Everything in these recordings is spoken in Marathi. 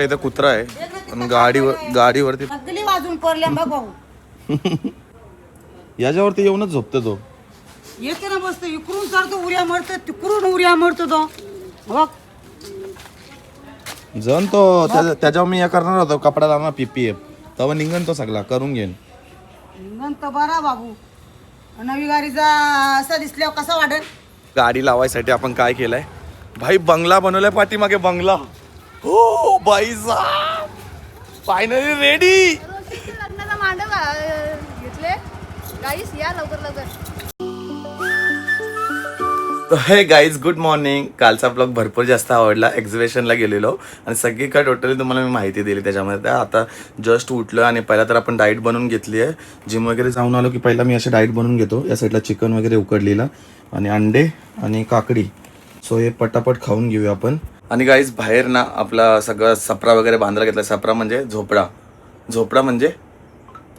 इथं कुत्रा आहे आणि गाडीवरती वाजून पडल्या बघ भाऊ. याच्यावरती येऊनच झोपतो तो. येते ना बसतो इकडून चालतो उड्या मारतो तिकडून उड्या मारतो तो बघ. जण तो त्याच्यावर मी हे करणार होतो कपडा लावणार PPF तेव्हा निघन तो सगळा करून घेईन. नंतर बरा बाबू नवी गाडीचा असा दिसल्यावर कसा वाटेल. गाडी लावायसाठी आपण काय केलंय भाई बंगला बनवलाय पाठीमागे बंगला. हो बाई फायनली रेडी. लग्नाचा मांडव घेतले गाईस या लवकर लवकर. हे गाईज गुड मॉर्निंग. कालचा ब्लॉग भरपूर जास्त आवडला. एक्झिबिशनला गेलेलो आणि सगळीकडे टोटली तुम्हाला मी माहिती दिली त्याच्यामध्ये. आता जस्ट उठलो आणि पहिला तर आपण डाईट बनवून घेतली आहे. जिम वगैरे जाऊन आलो की पहिला मी असे डाईट बनवून घेतो. या साईडला चिकन वगैरे उकडलेला आणि अंडे आणि काकडी. सो हे पटापट खाऊन घेऊया आपण. आणि गाईज बाहेर ना आपला सगळं सपरा वगैरे बांधायला घेतला. सपरा म्हणजे झोपडा म्हणजे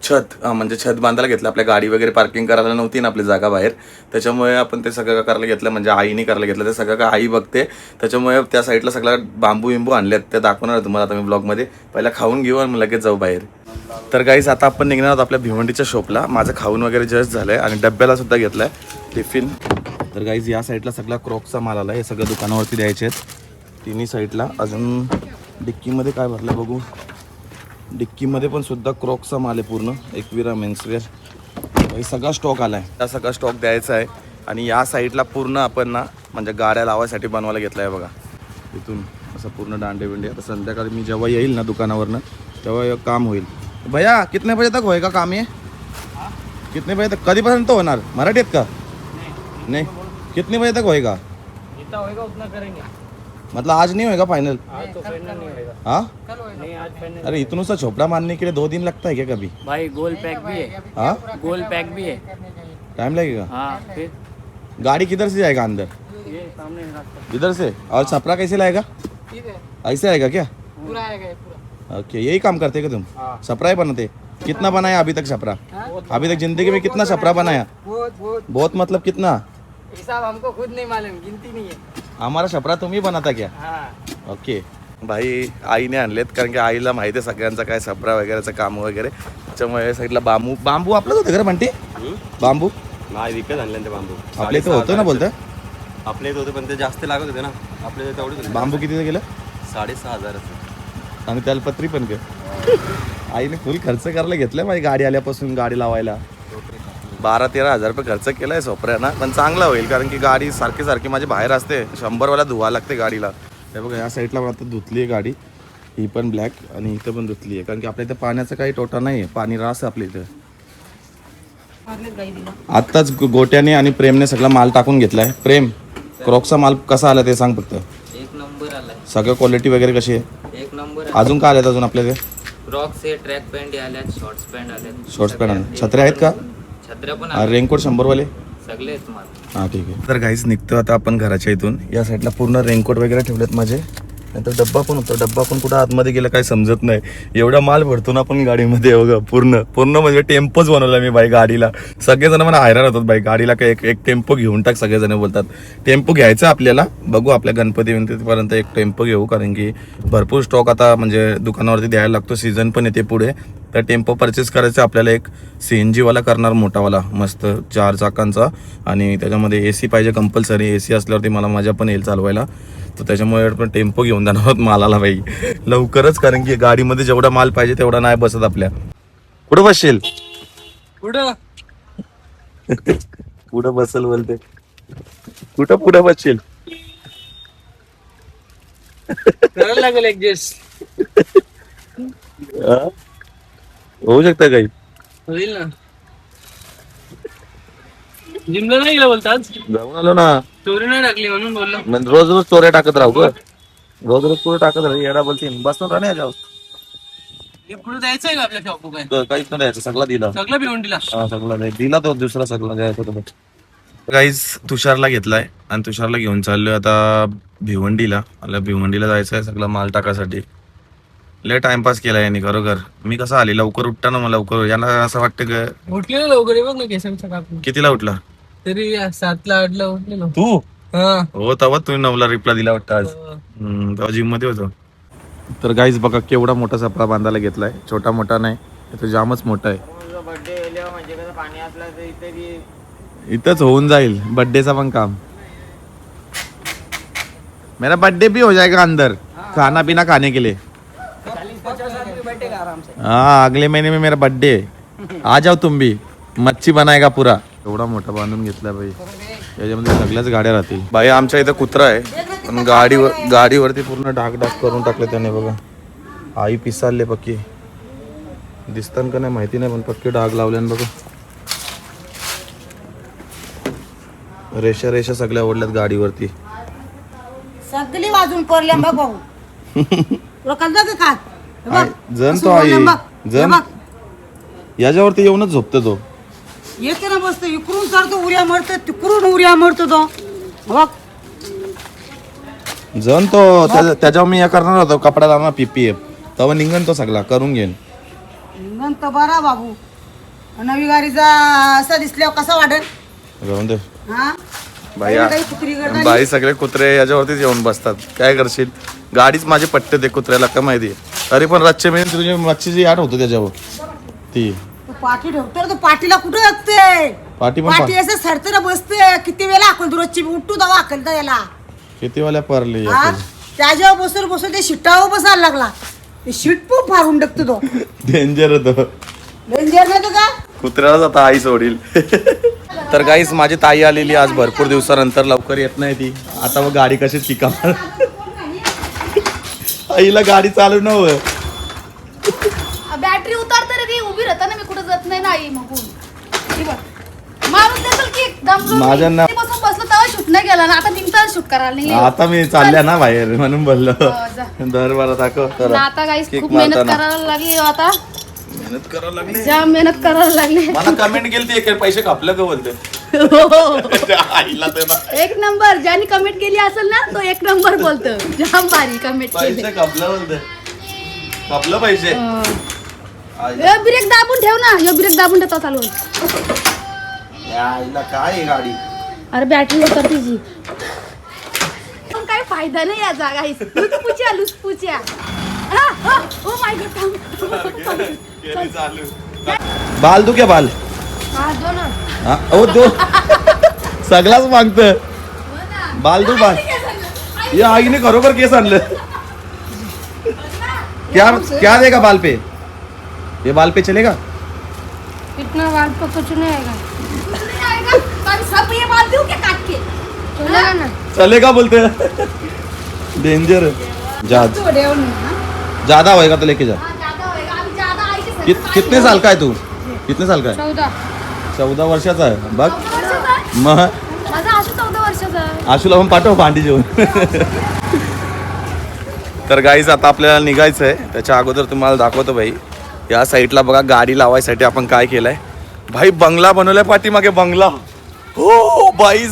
छत. म्हणजे छत बांधायला घेतलं. आपल्या गाडी वगैरे पार्किंग करायला नव्हती ना आपली जागा बाहेर, त्याच्यामुळे आपण ते सगळं करायला घेतलं. म्हणजे आईने करायला घेतलं. ते सगळं काय आई बघते त्याच्यामुळे त्या साईडला सगळं बांबू आणलेत ते दाखवणार तुम्हाला आता मी ब्लॉगमध्ये. पहिला खाऊन घेऊ आणि लगेच जाऊ बाहेर. तर गाईज आता आपण निघणार आहोत आपल्या भिवंडीच्या शॉपला. माझं खाऊन वगैरे जस्ट झालंय आणि डब्याला सुद्धा घेतलाय टिफिन. तर गाईज या साईडला सगळा क्रॉक्सचा माल आला. हे सगळं दुकानावरती द्यायचे आहेत तिन्ही साईडला. अजून डिक्कीमध्ये काय भरलं बघू. डिक्कीमध्ये पण सुद्धा क्रॉक्सचा माल आहे पूर्ण. एकविरा मेन्सवेअर हे सगळा स्टॉक आला आहे. हा सगळा स्टॉक द्यायचा आहे. आणि या साईडला पूर्ण आपण ना म्हणजे गाड्या लावायसाठी बनवायला घेतला आहे बघा. इथून असं पूर्ण दांडे बिंडे. आता संध्याकाळी मी जेव्हा येईल ना दुकानावरनं तेव्हा काम होईल. भैया कितने बजे तक होएगा काम ये? कितने बजे तक कधीपर्यंत होणार? मराठीत का नाही? कितने बजे तक होएगा? जितना होएगा उतना करेंगे. मतलब आज नहीं होएगा फाइनल? आज तो फाइनल नहीं होएगा. हाँ नहीं आज फाइनल. अरे इतना सा झोपड़ा मारने के लिए 2 दिन लगता है क्या कभी? भाई गोल पैक भी है. हाँ गोल पैक भी है. टाइम लगेगा. हाँ फिर गाड़ी किधर से जाएगा अंदर? ये सामने रास्ता. इधर से. और छपरा कैसे लाएगा? ठीक है. ऐसे आएगा क्या? पूरा आएगा ये पूरा. ओके यही काम करते क्या तुम? हाँ. छपरा ही बनाते. कितना बनाया अभी तक छपरा? अभी तक जिंदगी में कितना छपरा बनाया? बहुत मतलब कितना? हिसाब हमको खुद नहीं मालूम, गिनती नहीं है. हमारा छपरा तुम ही बनाता क्या? हाँ. ओके भाई आईने आणलेत कारण की आईला माहिती आहे सगळ्यांचा काय छपरा वगैरेचं काम वगैरे. त्याच्यामुळे साईडला बांबू आपलंच होतं खरं म्हणते. बांबू नाही विकत आणले ते बांबू. आपल्या इथं होतं ना बोलतं. आपल्या इथं होते पण ते जास्त लागत होते ना. आपल्या इथं तेवढे बांबू कितीचं गेलं? 6,500. आणि त्याला पत्री पण का? आईने फुल खर्च करायला घेतलाय माझी गाडी आल्यापासून. गाडी लावायला 12-13 हजार रुपये खर्च केलाय सोपऱ्याना. पण चांगला होईल कारण की गाडी सारखी माझी बाहेर असते. 100 वाला धुवा लागते गाडीला. हे बघा या साईडला पण आता धुतली आहे गाडी. ही पण ब्लॅक आणि इथं पण धुतली आहे कारण की आपल्या इथं पाण्याचा काही तोटा नाही आहे. पाणी रास आहे आपल्या इथं. आत्ताच गोट्याने आणि प्रेमने सगळा माल टाकून घेतलाय. प्रेम क्रॉक्सचा माल कसा आला ते सांग फक्त. एक नंबर आलाय. सगळं क्वालिटी वगैरे कशी आहे? एक नंबर. अजून काय आल्यात अजून आपल्या क्रॉक्स आहे, ट्रॅक पॅन्ट आल्यात, शॉर्ट्स पॅन्ट आल्यात. शॉर्ट्स पॅन्ट आले. छत्र्या आहेत का? छत्र्या पण आल्या. रेनकोट 100 वाले सगळे आहेत माल. हां ठीक आहे. तर गाईच निघतो आता आपण घराच्या इथून. या साईडला पूर्ण रेनकोट वगैरे ठेवलेत माझे. नंतर डब्बा पण होतो. डब्बा पण कुठं आतमध्ये गेला काही समजत नाही. एवढा माल भरतो ना आपण गाडीमध्ये. बघा पूर्ण म्हणजे टेम्पोच बनवला मी बाई गाडीला. सगळेजण मला हैराण होतात बाई गाडीला काय एक टेम्पो घेऊन टाक. सगळेजण बोलतात टेम्पो घ्यायचा आपल्याला. बघू आपल्या गणपतीपर्यंत एक टेम्पो घेऊ कारण की भरपूर स्टॉक आता म्हणजे दुकानावरती द्यायला लागतो. सीझन पण येते पुढे. तर टेम्पो परचेस करायचा आपल्याला. एक CNG वाला करणार मोठावाला मस्त 4 चाकांचा. आणि त्याच्यामध्ये AC पाहिजे कंपल्सरी. AC असल्यावरती मला मजा पण येईल चालवायला. तर त्याच्यामुळे आपण टेम्पो घेऊन जाणार आहोत मालाला बाई लवकरच. कारण की गाडीमध्ये जेवढा माल पाहिजे तेवढा नाही बसत आपल्या. कुठं बसशील? पुढं बसल बोलते. कुठं पुढं बसशील? करायला लागेल ऍडजस्ट. होऊ शकतं काही. होईल ना. जिमला नाही गेला बोलतात. जाऊन आलो ना. चोरी नाही टाकली म्हणून बोललो. म्हणजे रोज चोऱ्या टाकत राहू का? रोज चोऱ्या टाकत राहू. येडा बोलते बसून राहा याच्यावर. पुढे जायचंय का आपल्या शॉप? काहीच नाही द्यायचं. सगळं दिला. सगळं भिवंडीला. हा सगळं नाही दिला. तो दुसरा सगळं द्यायचं होतं. काहीच तुषारला घेतलाय आणि तुषारला घेऊन चाललोय आता भिवंडीला. मला भिवंडीला जायचं आहे सगळं माल टाकासाठी. लय टाइमपास केला याने खरोखर. मी कसं आली लवकर उठता ना. मला लवकर यांना असं वाटतं का उठले ना लवकर. बघ ना केसांचा कापून. कितीला उठला? तरी 7ला 8ला उठले ना तू? हा. हो तेव्हा तुम्ही 9ला रिप्लाय दिला वाटतं आज. तेव्हा जिम मध्ये होतो. तर गाईज बघा केवढा मोठा सफळा बांधायला घेतलाय. छोटा मोठा नाही, तो जामच मोठा आहे. इथंच होऊन जाईल बर्थडेचा पण काम. मेरा बर्थडे भी हो जाएगा अंदर, खाना पीना खाने के लिए. हाँ अगले महीने में मेरा बर्थडे है, आ जाओ तुम भी. मच्छी बनाएगा पुरा. एवढा मोठा बांधून घेतला भाई. याच्यामध्ये सगळ्याच गाड्या राहतील. बाई आमच्या इथं कुत्रा आहे, पण गाडीवरती पूर्ण डाग करून टाकले त्याने बघा. आई पिसालले पक्की, दिसतात का नाही माहिती नाही, पण पक्की डाग लावले बघा. रेषा सगळ्या ओढल्यात गाडीवरती. सगळी वाजून पडल्या बघ भाऊ. तुला कळतं का खात? हे बघ, जण असं तो आई बोलल्या बघ. हे जण बघ. याच्यावरती येऊनच झोपतो तो. येते ना बसतो, इकडून करतो उड्या मारतो, तिकडून उड्या मारतो तो. हे बघ जण तो त्याच्यावर मी या करणार होतो, कपडा लावणार PPF, तेव्हा निघन तो सगळा करून घेईन. नंतर बरा बाबू. नवी गाडीचा असा दिसल्यावर कसा वाटेल? जाऊन दे हा बाई. काही कुत्री करता बाई सगळे कुत्रे याच्यावरतीच येऊन बसतात. काय करशील, गाडीच माझी पट्टे ते कुत्र्याला का माहिती. तरी पण रातचे मी तुझी मच्छीची आठ होतो त्याच्यावर ती. तो पाठी ठेवतो, तो पाठीला कुठे लागते? पाठी पण पाठी असं सरतर बसते. किती वेळा हाकल रोजची उठू दवा हाकलता याला. किती वाल्या परली हा त्याच्यावर बसून ते शिटावर बसायला लागला. ते शीट पण फाडून टाकतो तो. डेंजर होतो. डेंजर नाही तो का? कुत्र्यालाच आता आई सोडील. तर गाईस माझी ताई आलेली आज भरपूर दिवसानंतर, लवकर येत नाही ती. आता मग गाडी कशी शिका. आईला गाडी चालू नव्हतं. बॅटरी उतारते रे ती, उभी राहता ना मी कुठे जात नाही नाही मगून. मारून देतो की दमरून. माझ्या ना- बसून बसलो तेव्हा शूट नाही गेला ना, आता निघता शूट करायला नाही. आता मी चालल्या ना बाहेर म्हणून बोललो. जा. दर बारा दाखव तर ना आता गाईस किक खूप मेहनत मारताना. करायला लागली आता. मेहनत करावं लागली. जाम मेहनत करायला लागली. मला कमेंट केली ती, पैसे कापलं का बोलते. आईला ते ना एक नंबर. ज्याने कमेंट केली असेल ना तो एक नंबर बोलतो. जाम भारी कमेंट केली. पैसे कापलं बोलते. कापलं पैसे. ब्रेक दाबून ठेव ना, यो ब्रेक दाबून ठेवता चालू होईल. आईला काय आहे गाडी. अरे बॅटरी होतं तिची. पण काही फायदा नाही याचा गाईस. लुसपुच्या. Oh my God. केली चालू. बाल तू क्या बाल. हाँ, ओ दो सगळाच मागत. बाल तू बाल. ये आईने खरोखर केस आणलं. क्या देगा बाल पे. ये बाल पे चलेगा. इतना बाल पर कुछ नहीं आएगा. सब ये बाल दूं क्या काट के? चलेगा ना. चलेगा बोलते. डेंजर. ज्यादा होएगा तो लेके जा. ज्यादा होएगा. अभी ज्यादा आएगी. कितने साल का है तू. कितने साल का है. 14 वर्षाचा आहे बघ. मग माझा आशू 14 वर्षाचा आहे. आशूला पण पाठव भांडी जेवण. तर गाईज आता आपल्याला निघायचं आहे. त्याच्या अगोदर तुम्हाला दाखवतो भाई. या साईडला बघा गाडी लावायसाठी आपण काय केलंय भाई. बंगला बनवलाय पाठीमागे बंगला. हो बाई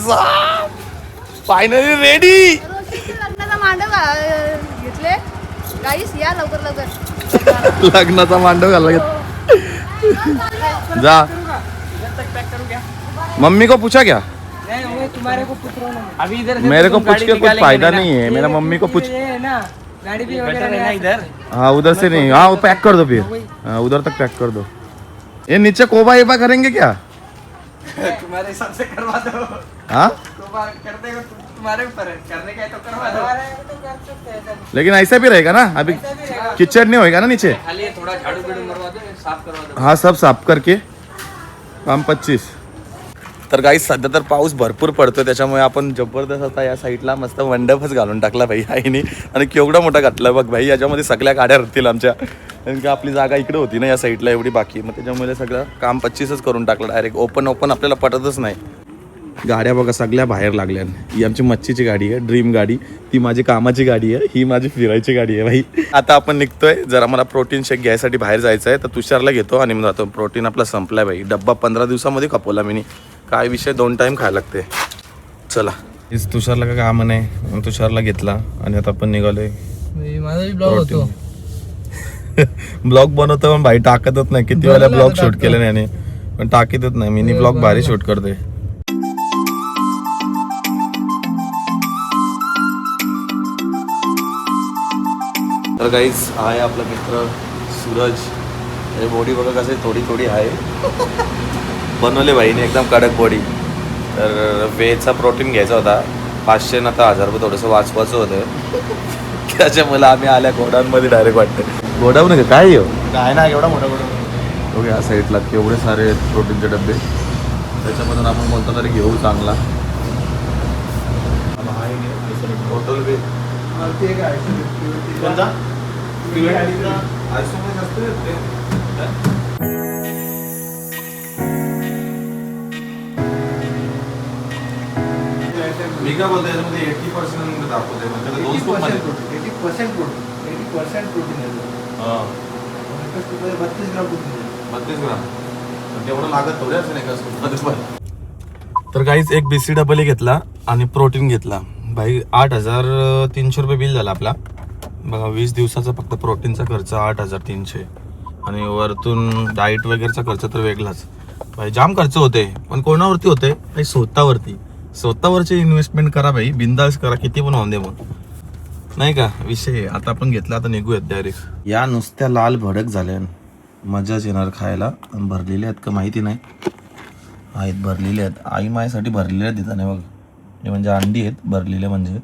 फायनली रेडी. लग्नाचा मांडव घेतले गाईस. या लवकर लवकर. लग्नाचा मांडव घाला. जा. मम्मी को पूछा क्या. तुम्हारे को पूछ रहा हूँ अभी इधर. मेरे को पूछ के कुछ फायदा नहीं है. मेरा मम्मी को पूछ. ना गाड़ी भी वगैरह इधर. हाँ उधर से नहीं. हाँ वो पैक कर दो फिर. हाँ उधर तक पैक कर दो. ये नीचे कोबा एबा करेंगे क्या. तुम्हारे हिसाब से करवा दो. हाँ कर देगा तुम्हारे ऊपर है. करने का है तो करवा दो. लेकिन ऐसा भी रहेगा ना. अभी किचन नहीं होएगा ना नीचे. खाली थोड़ा झाड़ू बिड़ू मरवा दो, साफ करवा दो. हाँ सब साफ करके काम 25. तर गाईस सध्या तर पाऊस भरपूर पडतोय, त्याच्यामुळे आपण जबरदस्त आता या साईडला मस्त मंडपच घालून टाकला भाई आईने. आणि केवढा मोठा घातला बघ भाई. याच्यामध्ये सगळ्या गाड्या राहतील आमच्या, कारण की आपली जागा इकडे होती ना या साईडला एवढी बाकी. मग त्याच्यामुळे सगळं काम 25च करून टाकलं डायरेक्ट. ओपन आपल्याला पटतच नाही. गाड्या बघा सगळ्या बाहेर लागल्या. ही आमची मच्छीची गाडी आहे, ड्रीम गाडी. ती माझी कामाची गाडी आहे, ही माझी फिरायची गाडी आहे भाई. आता आपण निघतोय. जरा मला प्रोटीन शेक घ्यायसाठी बाहेर जायचं आहे, तर तुषारला घेतो आणि मग जातो. प्रोटीन आपला संपलाय भाई. डब्बा 15 दिवसामध्ये खपवला मी. काय विषय 2 टाइम खायला लागते. चला तुषारला का काम नाही मग तुषारला घेतला आणि आता आपण निघालोय. माझा ब्लॉग होतो. ब्लॉग बनवतो पण भाई टाकतच नाही. किती वेळा ब्लॉग शूट केले नाही पण टाकीतच नाही. मिनी ब्लॉग भारी शूट करते. तर गाईज आहे आपला मित्र सूरज. हे बॉडी बघा कसं आहे, थोडी थोडी आहे. बनवले बाईने एकदम कडक बॉडी. तर वेचा प्रोटीन घ्यायचा होता 500 ना तर 1000 रुपये थोडंसं वाचवायचं होतं. त्याच्यामुळे आम्ही आल्या गोडाऊनमध्ये डायरेक्ट वाटतं. गोडाऊन आहे का काय हो? काय ना एवढा मोठा गोडा. बघ या साईडला केवढे सारे प्रोटीनचे डबे. त्याच्यामधून आपण कोणता तरी घेऊ चांगला. बॉटल बी कोणता? मी काय बोलतो याच्यामध्ये 80% दाखवते म्हणजे 2 स्कूप मध्ये 80% प्रोटीन आहे. हां 32 ग्राम प्रोटीन आहे. 32 ग्राम. तेवढं लागत थोडे असेल एका स्कूपमध्ये. तर काहीच एक BC डबल घेतला आणि प्रोटीन घेतला. भाई 8,300 रुपये बिल झाला आपला. बघा 20 दिवसाचा फक्त प्रोटीनचा खर्च 8,300 आणि वरतून डाईट वगैरेचा खर्च तर वेगळाच. भाई जाम खर्च होते. पण कोणावरती होते भाई? स्वतःवरची इन्व्हेस्टमेंट करा भाई, बिंदास करा, किती पण होऊन दे मग, नाही का विषय. आता आपण घेतला, आता निघूयात डायरेक्ट. या नुसत्या लाल भडक झाल्या, मजाच येणार खायला. भरलेल्या आहेत का माहिती नाही. आहेत भरलेले आहेत. आई माझ्यासाठी भरलेल्या आहेत तिथं नाही बघ. हे म्हणजे अंडी आहेत भरलेले म्हणजे.